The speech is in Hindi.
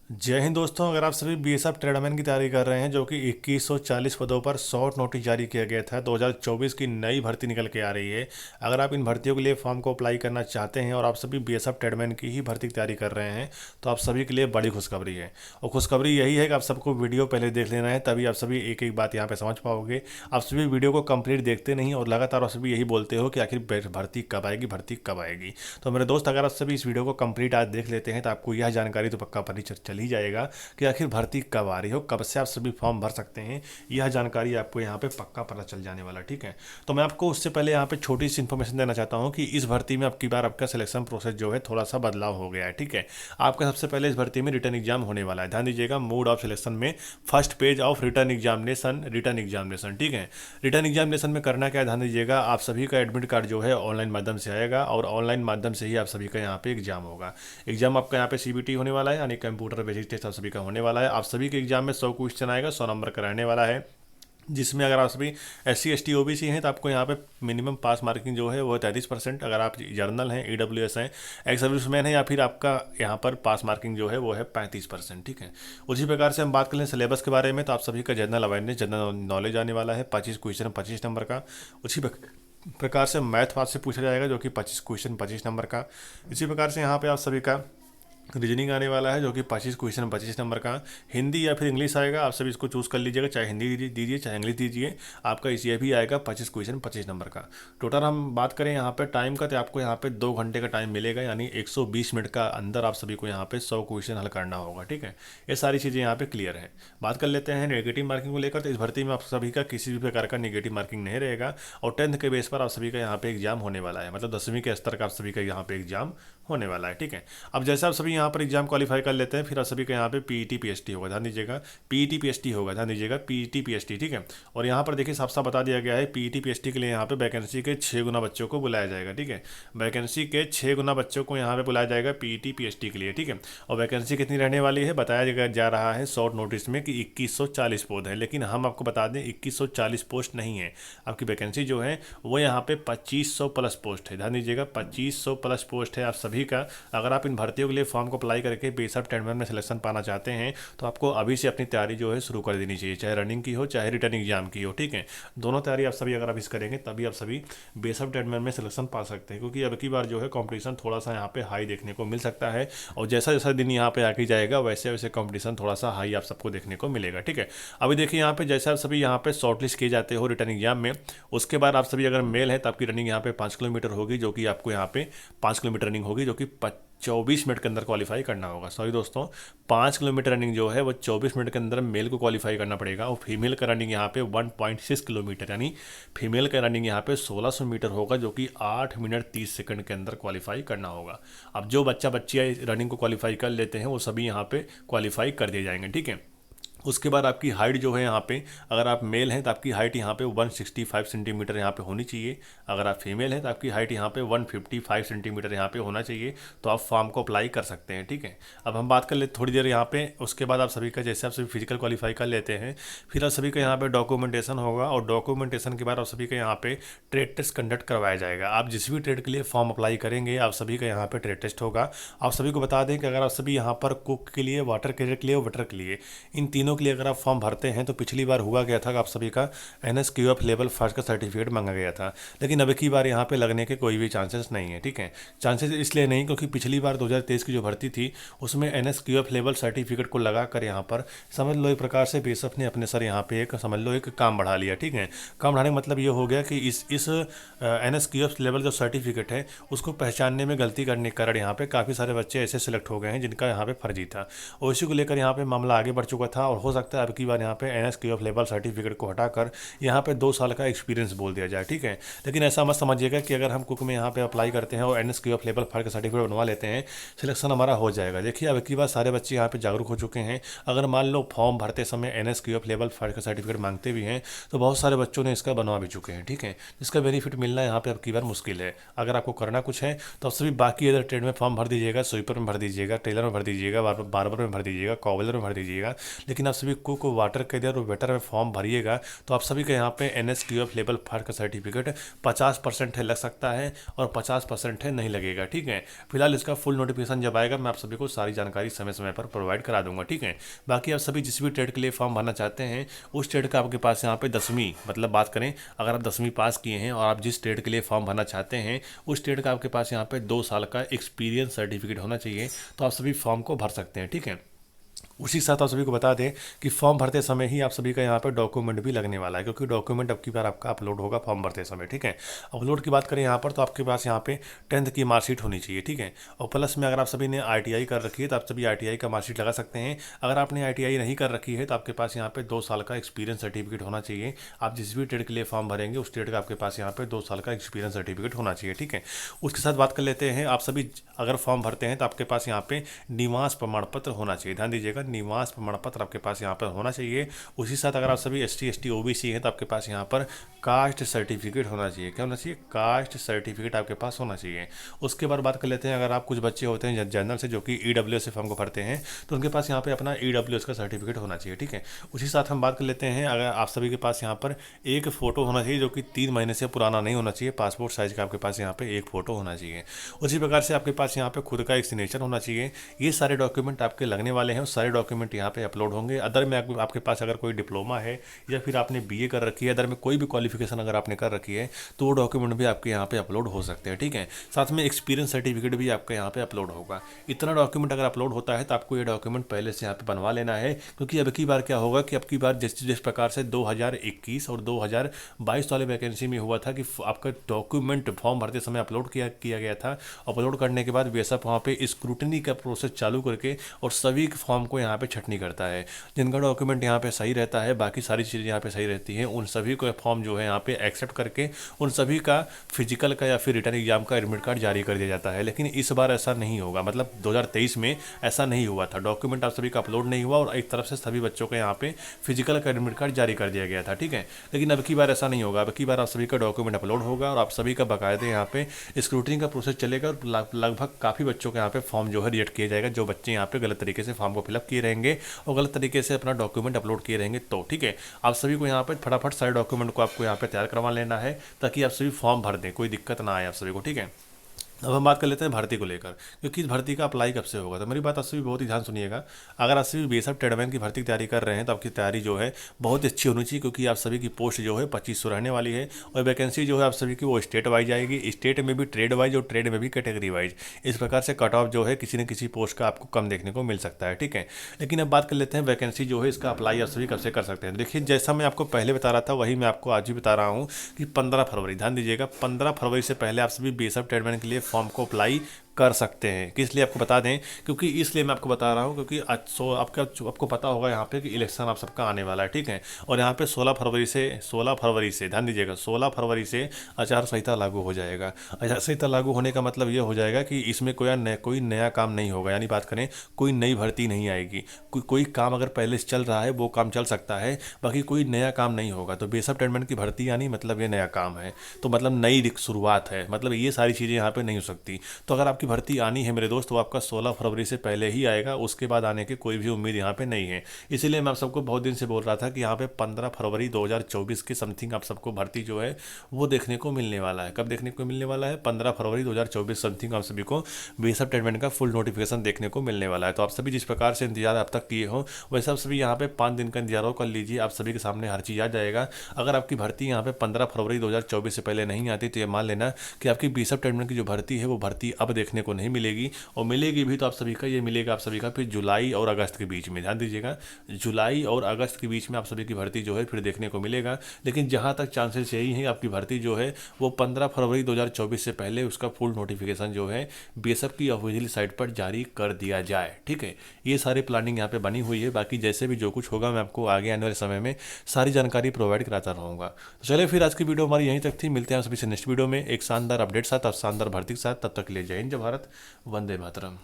जय हिंद दोस्तों। अगर आप सभी बीएसएफ ट्रेडमैन की तैयारी कर रहे हैं जो कि 2140 पदों पर शॉर्ट नोटिस जारी किया गया था, 2024 की नई भर्ती निकल के आ रही है। अगर आप इन भर्तियों के लिए फॉर्म को अप्लाई करना चाहते हैं और आप सभी बीएसएफ ट्रेडमैन की ही भर्ती की तैयारी कर रहे हैं तो आप सभी के लिए बड़ी खुशखबरी है। और खुशखबरी यही है कि आप सबको वीडियो पहले देख लेना है, तभी आप सभी एक एक बात यहाँ पर समझ पाओगे। आप सभी वीडियो को कंप्लीट देखते नहीं और लगातार आप सभी यही बोलते हो कि आखिर भर्ती कब आएगी, भर्ती कब आएगी। तो मेरे दोस्त, अगर आप सभी इस वीडियो को कंप्लीट आज देख लेते हैं तो आपको यह जानकारी तो पक्का पता चल ही जाएगा कि आखिर भर्ती कब आ रही हो, कब से आप सभी फॉर्म भर सकते हैं। यह जानकारी आपको यहाँ पे पक्का पता चल जाने वाला। ठीक है, तो मैं आपको उससे पहले यहाँ पे छोटी सी इन्फॉर्मेशन देना चाहता हूँ कि इस भर्ती में अब की बार आपका सिलेक्शन प्रोसेस जो है थोड़ा सा बदलाव हो गया है। ठीक है, आपका सबसे पहले इस भर्ती में रिटर्न एग्जाम होने वाला है। ध्यान दीजिएगा, मोड ऑफ सिलेक्शन में first page of return examination. ठीक है, रिटर्न एग्जामिनेशन में करना क्या है, ध्यान दीजिएगा, आप सभी का एडमिट कार्ड जो है ऑनलाइन माध्यम से आएगा और ऑनलाइन माध्यम से ही आप सभी का यहाँ पे एग्जाम होगा। एग्जाम आपका यहाँ पे सीबीटी होने वाला है, यानी कंप्यूटर बेस्ड टेस्ट आप सभी का होने वाला है। आप सभी के एग्जाम में 100 क्वेश्चन आएगा, 100 नंबर का रहने वाला है, जिसमें अगर आप सभी SC ST OBC हैं तो आपको यहाँ पे मिनिमम पास मार्किंग जो है वो है 33%। अगर आप जर्नल हैं, EWS हैं, एक्स सर्विसमैन है, या फिर आपका यहाँ पर पास मार्किंग जो है वो है 35%। ठीक है, उसी प्रकार से हम बात कर लें सिलेबस के बारे में, तो आप सभी का जनरल अवेयरनेस, जनरल नॉलेज आने वाला है, 25 क्वेश्चन 25 नंबर का। उसी प्रकार से मैथ से पूछा जाएगा जो कि 25 क्वेश्चन 25 नंबर का। इसी प्रकार से यहाँ पे आप सभी का रीजनिंग आने वाला है जो कि 25 क्वेश्चन 25 नंबर का। हिंदी या फिर इंग्लिश आएगा, आप सभी इसको चूज़ कर लीजिएगा, चाहे हिंदी दीजिए चाहे इंग्लिश दीजिए। आपका इसी भी आएगा 25 क्वेश्चन 25 नंबर का। टोटल हम बात करें यहाँ पे टाइम का, तो आपको यहाँ पे 2 घंटे का टाइम मिलेगा, यानी 120 मिनट का अंदर आप सभी को यहाँ पे 100 क्वेश्चन हल करना होगा। ठीक है, ये सारी चीज़ें यहाँ पे क्लियर है। बात कर लेते हैं नेगेटिव मार्किंग को लेकर, तो इस भर्ती में आप सभी का किसी भी प्रकार का नेगेटिव मार्किंग नहीं रहेगा और 10th के बेस पर आप सभी का यहाँ पे एग्जाम होने वाला है, मतलब 10वीं के स्तर का आप सभी का यहाँ पे एग्जाम होने वाला है। ठीक है, अब जैसे आप सभी यहाँ पर एग्जाम क्वालिफाई कर लेते हैं, फिर आप सभी का यहाँ पे PET PST होगा। ध्यान दीजिएगा, PET PST होगा, ध्यान दीजिएगा, PET PST। ठीक है, और यहाँ पर देखिए साफ साफ बता दिया गया है, PET PST के लिए यहाँ पे वैकेंसी के 6 गुना बच्चों को बुलाया जाएगा। ठीक है, वैकेंसी के 6 गुना बच्चों को यहाँ पे बुलाया जाएगा PET PST के लिए। ठीक है, और वैकेंसी कितनी रहने वाली है, बताया जा रहा है शॉर्ट नोटिस में कि 2140 पद है, लेकिन हम आपको बता दें 2140 पोस्ट नहीं है। आपकी वैकेंसी जो है वो यहाँ पे 2500 प्लस पोस्ट है। ध्यान दीजिएगा, 2500 प्लस पोस्ट है आप सभी का। अगर आप इन भर्तियों के लिए फॉर्म को अप्लाई करके बीएसएफ ट्रेडमैन में सिलेक्शन पाना चाहते हैं तो आपको अभी से अपनी तैयारी जो है शुरू कर देनी चाहिए, चाहे रनिंग की हो चाहे रिटर्न एग्जाम की हो। ठीक है, दोनों तैयारी आप सभी अगर आप इस करेंगे तभी आप सभी बीएसएफ ट्रेडमैन में सिलेक्शन पा सकते हैं, क्योंकि अब की बार जो है कॉम्पिटिशन थोड़ा सा यहाँ पे हाई देखने को मिल सकता है और जैसा जैसा दिन यहाँ पे आगे जाएगा वैसे वैसे कॉम्पिटिशन थोड़ा सा हाई आप सबको देखने को मिलेगा। ठीक है, अभी देखिए यहाँ पे जैसे आप सभी यहाँ पे शॉर्टलिस्ट किए जाते हो रिटर्न एग्जाम में, उसके बाद आप सभी अगर मेल है तो आपकी रनिंग यहाँ पे 5 किलोमीटर होगी, जो कि आपको यहाँ पे 5 किलोमीटर रनिंग होगी, जो कि 24 मिनट के अंदर क्वालिफाई करना होगा। सॉरी दोस्तों, 5 किलोमीटर रनिंग जो है वो 24 मिनट के अंदर मेल को क्वालिफाई करना पड़ेगा, और फीमेल का रनिंग यहाँ पे 1.6 किलोमीटर, यानी फीमेल का रनिंग यहाँ पे 1600 मीटर होगा, जो कि 8 मिनट 30 सेकंड के अंदर क्वालिफाई करना होगा। अब जो बच्चियाँ रनिंग को क्वालिफाई कर लेते हैं वो सभी यहाँ पे क्वालिफाई कर दिए जाएंगे। ठीक है, उसके बाद आपकी हाइट जो है यहाँ पे, अगर आप मेल हैं तो आपकी हाइट यहाँ पे 165 सेंटीमीटर यहाँ पे होनी चाहिए। अगर आप फीमेल हैं तो आपकी हाइट यहाँ पे 155 सेंटीमीटर यहाँ पे होना चाहिए, तो आप फॉर्म को अप्लाई कर सकते हैं। ठीक है, अब हम बात कर लेते थोड़ी देर यहाँ पे, उसके बाद आप सभी का जैसे आप सभी फिजिकल क्वालिफाई कर लेते हैं, फिर आप सभी का यहाँ पे डॉक्यूमेंटेशन होगा, और डॉक्यूमेंटेशन के बाद आप सभी का यहाँ पे ट्रेड टेस्ट कंडक्ट करवाया जाएगा। आप जिस भी ट्रेड के लिए फॉर्म अप्लाई करेंगे आप सभी का यहाँ पे ट्रेड टेस्ट होगा। आप सभी को बता दें कि अगर आप सभी यहाँ पर कुक के लिए, वाटर कैरियर के लिए और वेटर के लिए, इन तीनों के लिए अगर आप फॉर्म भरते हैं तो पिछली बार हुआ गया था कि आप सभी का NSQF लेवल फर्स्ट का सर्टिफिकेट मांगा गया था, लेकिन अब की बार यहाँ पे लगने के कोई भी चांसेस नहीं है। ठीक है, चांसेस इसलिए नहीं क्योंकि पिछली बार 2023 की जो भर्ती थी उसमें NSQF लेवल सर्टिफिकेट को लगा कर यहाँ पर समझ लो एक प्रकार से बीएसएफ ने अपने सर यहाँ पे एक समझ लो एक काम बढ़ा लिया। ठीक है, काम बढ़ाने का मतलब ये हो गया कि इस NSQF लेवल जो सर्टिफिकेट है उसको पहचानने में गलती करने के कारण यहाँ पे काफ़ी सारे बच्चे ऐसे सिलेक्ट हो गए हैं जिनका यहाँ पे फर्जी था, और इसी को लेकर यहाँ पे मामला आगे बढ़ चुका था। और हो सकता है अब की बार यहाँ पे NSQF लेवल सर्टिफिकेट को हटाकर यहाँ पे 2 साल का एक्सपीरियंस बोल दिया जाए। ठीक है, लेकिन ऐसा मत समझिएगा कि अगर हम कुक में यहाँ पे अप्लाई करते हैं और NSQF लेवल फर्स्ट का सर्टिफिकेट बनवा लेते हैं सिलेक्शन हमारा हो जाएगा। देखिए अब की बार सारे बच्चे यहाँ पे जागरूक हो चुके हैं। अगर मान लो फॉर्म भरते समय NSQF लेवल फर्स्ट का सर्टिफिकेट मांगते भी हैं तो बहुत सारे बच्चों ने इसका बनवा भी चुके हैं। ठीक है, जिसका बेनिफिट मिलना यहाँ पे अब की बार मुश्किल है। अगर आपको करना कुछ है तो आप सभी बाकी अदर ट्रेड में फॉर्म भर दीजिएगा, स्वीपर में भर दीजिएगा, टेलर में भर दीजिएगा, बार्बर में भर दीजिएगा, कॉबलर में भर दीजिएगा, लेकिन लेकिन आप सभी कुक, वाटर कैरियर और वेटर में फॉर्म भरिएगा तो आप सभी के यहाँ पे NSQF लेवल 5 का सर्टिफिकेट 50% है लग सकता है और 50% है नहीं लगेगा। ठीक है, फिलहाल इसका फुल नोटिफिकेशन जब आएगा मैं आप सभी को सारी जानकारी समय समय पर प्रोवाइड करा दूंगा। ठीक है, बाकी आप सभी जिस भी ट्रेड के लिए फॉर्म भरना चाहते हैं उस ट्रेड का आपके पास यहाँ पे 10वीं मतलब बात करें, अगर आप 10वीं पास किए हैं और आप जिस ट्रेड के लिए फॉर्म भरना चाहते हैं उस ट्रेड का आपके पास यहाँ पे 2 साल का एक्सपीरियंस सर्टिफिकेट होना चाहिए, तो आप सभी फॉर्म को भर सकते हैं। ठीक है, उसी के साथ आप सभी को बता दें कि फॉर्म भरते समय ही आप सभी का यहाँ पर डॉक्यूमेंट भी लगने वाला है, क्योंकि डॉक्यूमेंट अब की बार आपका अपलोड होगा फॉर्म भरते समय। ठीक है, अपलोड की बात करें यहाँ पर तो आपके पास यहाँ पे 10th की मार्कशीट होनी चाहिए। ठीक है, और प्लस में अगर आप सभी ने ITI कर रखी है तो आप सभी ITI का मार्कशीट लगा सकते हैं। अगर आपने ITI नहीं कर रखी है तो आपके पास यहाँ पे 2 साल का एक्सपीरियंस सर्टिफिकेट होना चाहिए। आप जिस भी ट्रेड के लिए फॉर्म भरेंगे उस ट्रेड का आपके पास यहाँ पे 2 साल का एक्सपीरियंस सर्टिफिकेट होना चाहिए। ठीक है, उसके साथ बात कर लेते हैं, आप सभी अगर फॉर्म भरते हैं तो आपके पास यहाँ पे निवास प्रमाण पत्र होना चाहिए। ध्यान दीजिएगा, निवास प्रमाण पत्र आपके पास यहाँ पर होना चाहिए। उसी साथ अगर आप सभी ST ST OBC हैं तो आपके पास यहाँ पर कास्ट सर्टिफिकेट होना चाहिए। क्या होना चाहिए? कास्ट सर्टिफिकेट आपके पास होना चाहिए। उसके बाद बात कर लेते हैं, अगर आप कुछ बच्चे होते हैं जनरल से जो कि EWS से फॉर्म को भरते हैं तो उनके पास यहाँ पे अपना EWS का सर्टिफिकेट होना चाहिए। ठीक है, उसी साथ हम बात कर लेते हैं, अगर आप सभी के पास यहाँ पर एक फ़ोटो होना चाहिए जो कि 3 महीने से पुराना नहीं होना चाहिए। पासपोर्ट साइज का आपके पास यहाँ पे एक फ़ोटो होना चाहिए। उसी प्रकार से आपके पास यहाँ पे खुद का एक सिग्नेचर होना चाहिए। ये सारे डॉक्यूमेंट आपके लगने वाले हैं और सारे डॉक्यूमेंट यहाँ पे अपलोड होंगे। अदर में आपके पास अगर कोई डिप्लोमा है या फिर आपने BA कर रखी है, अदर में कोई भी क्वालिफिकेशन अगर आपने कर रखी है तो वो डॉक्यूमेंट भी आपके यहाँ पे अपलोड हो सकते हैं। ठीक है, साथ में एक्सपीरियंस सर्टिफिकेट भी आपके यहाँ पे अपलोड होगा। इतना डॉक्यूमेंट अगर अपलोड होता है तो आपको ये डॉक्यूमेंट पहले से यहाँ पे बनवा लेना है, क्योंकि अब की बार क्या होगा कि अब की बार जिस प्रकार से 2021 और 2022 वाले वैकेंसी में हुआ था कि आपका डॉक्यूमेंट फॉर्म भरते समय अपलोड किया गया था। अपलोड करने के बाद BSF वहाँ पे स्क्रूटनी का प्रोसेस चालू करके और सभी फॉर्म को यहाँ पे छटनी करता है। जिनका डॉक्यूमेंट यहाँ पे सही रहता है, बाकी सारी चीज़ें यहाँ पे सही रहती हैं, उन सभी को फॉर्म जो है यहाँ पे एक्सेप्ट करके उन सभी का फिजिकल का या फिर रिटर्न एग्जाम का एडमिट कार्ड जारी कर दिया जाता है। लेकिन इस बार ऐसा नहीं होगा, मतलब 2023 में ऐसा नहीं हुआ था। डॉक्यूमेंट आप सभी का अपलोड नहीं हुआ और एक तरफ से सभी बच्चों को यहाँ पे फिजिकल का एडमिट कार्ड जारी कर दिया गया था। ठीक है, लेकिन अब की बार ऐसा नहीं होगा। अब की बार आप सभी का डॉक्यूमेंट अपलोड होगा और आप सभी का बाकायदे यहाँ पे स्क्रूटनी का प्रोसेस चलेगा और लगभग काफ़ी बच्चों के यहाँ पे फॉर्म जो है रिजेक्ट किया जाएगा, जो बच्चे यहाँ पे गलत तरीके से फॉर्म को फिलअप किए रहेंगे और गलत तरीके से अपना डॉक्यूमेंट अपलोड किए रहेंगे। तो ठीक है, आप सभी को यहाँ पे फटाफट सारे डॉक्यूमेंट को आपको यहाँ पे तैयार करवा लेना है ताकि आप सभी फॉर्म भर दें, कोई दिक्कत ना आए आप सभी को। ठीक है, अब हम बात कर लेते हैं भर्ती को लेकर, क्योंकि इस भर्ती का अप्लाई कब से होगा। तो मेरी बात आप सभी बहुत ही ध्यान सुनिएगा। अगर आप सभी BSF ट्रेडमैन की भर्ती की तैयारी कर रहे हैं तो आपकी तैयारी जो है बहुत अच्छी होनी चाहिए, क्योंकि आप सभी की पोस्ट जो है 2500 रहने वाली है और वैकेंसी जो है आप सभी की वो स्टेट वाइज आएगी। स्टेट में भी ट्रेड वाइज और ट्रेड में भी कैटेगरी वाइज। इस प्रकार से कट ऑफ जो है किसी न किसी पोस्ट का आपको कम देखने को मिल सकता है। ठीक है, लेकिन अब बात कर लेते हैं वैकेंसी जो है इसका अप्लाई आप सभी कब से कर सकते हैं। देखिए, जैसा मैं आपको पहले बता रहा था वही मैं आपको आज भी बता रहा हूँ कि 15 फरवरी, ध्यान दीजिएगा, 15 फरवरी से पहले आप सभी BSF ट्रेडमैन के लिए फॉर्म को अप्लाई कर सकते हैं। किस लिए आपको बता दें, क्योंकि इसलिए मैं आपको बता रहा हूं क्योंकि आपको पता होगा यहाँ पे कि इलेक्शन आप सबका आने वाला है। ठीक है, और यहाँ पे 16 फरवरी से ध्यान दीजिएगा, 16 फरवरी से आचार संहिता लागू हो जाएगा। आचार संहिता लागू होने का मतलब ये हो जाएगा कि इसमें कोई नया काम नहीं होगा, यानी बात करें कोई नई भर्ती नहीं आएगी। कोई काम अगर पहले से चल रहा है वो काम चल सकता है, बाकी कोई नया काम नहीं होगा। तो BSF ट्रेडमैन की भर्ती यानी मतलब ये नया काम है, तो मतलब नई शुरुआत है, मतलब ये सारी चीज़ें यहाँ पे नहीं हो सकती। तो अगर आपकी भर्ती आनी है मेरे दोस्त, तो आपका 16 फरवरी से पहले ही आएगा, उसके बाद आने की कोई भी उम्मीद यहाँ पे नहीं है। इसीलिए मैं आप सबको बहुत दिन से बोल रहा था कि यहाँ पे 15 फरवरी 2024 के समथिंग आप सबको भर्ती जो है वो देखने को मिलने वाला है। कब देखने को मिलने वाला है? 15 फरवरी 2024 समथिंग आप सभी को BSF ट्रेडमैन का फुल नोटिफिकेशन देखने को मिलने वाला है। तो आप सभी जिस प्रकार से इंतजार अब तक किए हो वैसे आप सभी यहाँ पे 5 दिन का इंतजार कर लीजिए, आप सभी के सामने हर चीज़ आ जाएगा। अगर आपकी भर्ती यहाँ पे 15 फरवरी 2024 से पहले नहीं आती तो ये मान लेना कि आपकी BSF ट्रेडमैन की जो भर्ती है वो भर्ती अब देखने को नहीं मिलेगी, और मिलेगी भी तो आप सभी का ये मिलेगा आप सभी का फिर जुलाई और अगस्त के बीच में। ध्यान दीजिएगा, जुलाई और अगस्त के बीच में आप सभी की भर्ती जो है फिर देखने को मिलेगा। लेकिन जहां तक चांसेस यही है आपकी भर्ती जो है वो 15 फरवरी 2024 से पहले उसका फुल नोटिफिकेशन जो है BSF की ऑफिशियल साइट पर जारी कर दिया जाए। ठीक है, ये सारी प्लानिंग यहाँ पे बनी हुई है। बाकी जैसे भी जो कुछ होगा मैं आपको आगे आने वाले समय में सारी जानकारी प्रोवाइड कराता रहूँगा। तो चलिए फिर आज की वीडियो हमारी यहीं तक थी, मिलते हैं सभी से नेक्स्ट वीडियो में एक शानदार अपडेट साथ और शानदार भर्ती के साथ। तब तक के लिए जय हिंद, जय भारत, वंदे मातरम।